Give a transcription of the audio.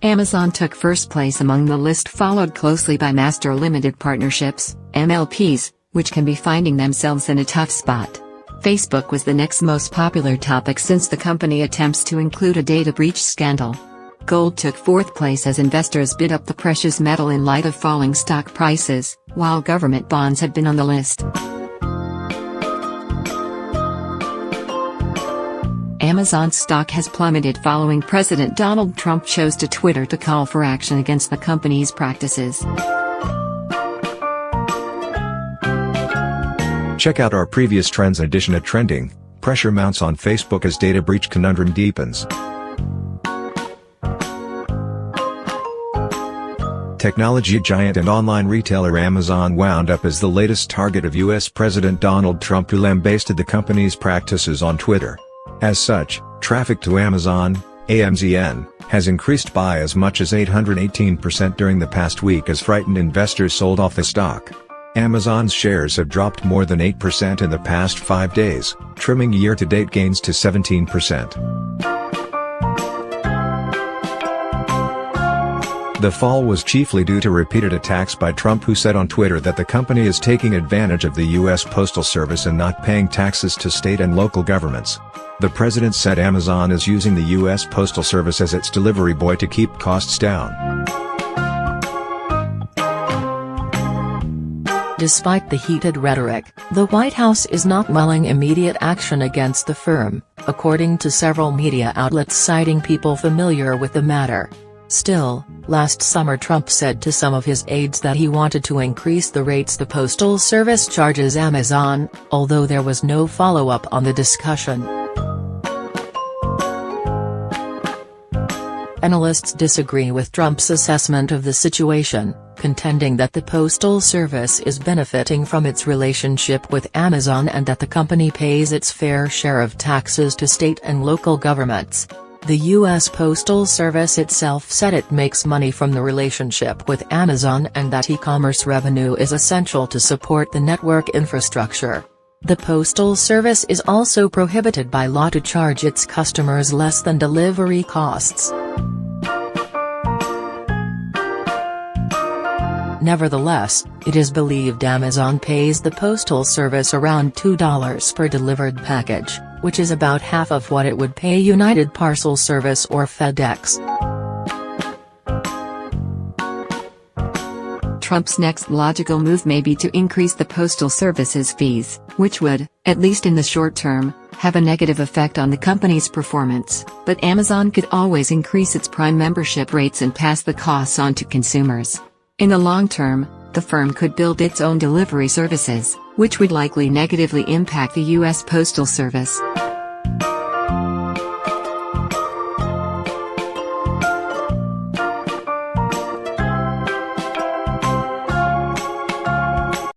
Amazon took first place among the list, followed closely by Master Limited Partnerships, MLPs, which can be finding themselves in a tough spot. Facebook was the next most popular topic since the company attempts to include a data breach scandal. Gold took fourth place as investors bid up the precious metal in light of falling stock prices, while government bonds had been on the list. Amazon stock has plummeted following President Donald Trump chose to Twitter to call for action against the company's practices. Check out our previous Trends edition at Trending. Pressure mounts on Facebook as data breach conundrum deepens. Technology giant and online retailer Amazon wound up as the latest target of U.S. President Donald Trump, who lambasted the company's practices on Twitter. As such, traffic to Amazon, AMZN, has increased by as much as 818% during the past week as frightened investors sold off the stock. Amazon's shares have dropped more than 8% in the past 5 days, trimming year-to-date gains to 17%. The fall was chiefly due to repeated attacks by Trump, who said on Twitter that the company is taking advantage of the U.S. Postal Service and not paying taxes to state and local governments. The president said Amazon is using the U.S. Postal Service as its delivery boy to keep costs down. Despite the heated rhetoric, the White House is not mulling immediate action against the firm, according to several media outlets citing people familiar with the matter. Still, last summer Trump said to some of his aides that he wanted to increase the rates the Postal Service charges Amazon, although there was no follow-up on the discussion. Analysts disagree with Trump's assessment of the situation, contending that the Postal Service is benefiting from its relationship with Amazon and that the company pays its fair share of taxes to state and local governments. The U.S. Postal Service itself said it makes money from the relationship with Amazon and that e-commerce revenue is essential to support the network infrastructure. The Postal Service is also prohibited by law to charge its customers less than delivery costs. Nevertheless, it is believed Amazon pays the Postal Service around $2 per delivered package, which is about half of what it would pay United Parcel Service or FedEx. Trump's next logical move may be to increase the Postal Service's fees, which would, at least in the short term, have a negative effect on the company's performance, but Amazon could always increase its Prime membership rates and pass the costs on to consumers. In the long term, the firm could build its own delivery services, which would likely negatively impact the U.S. Postal Service.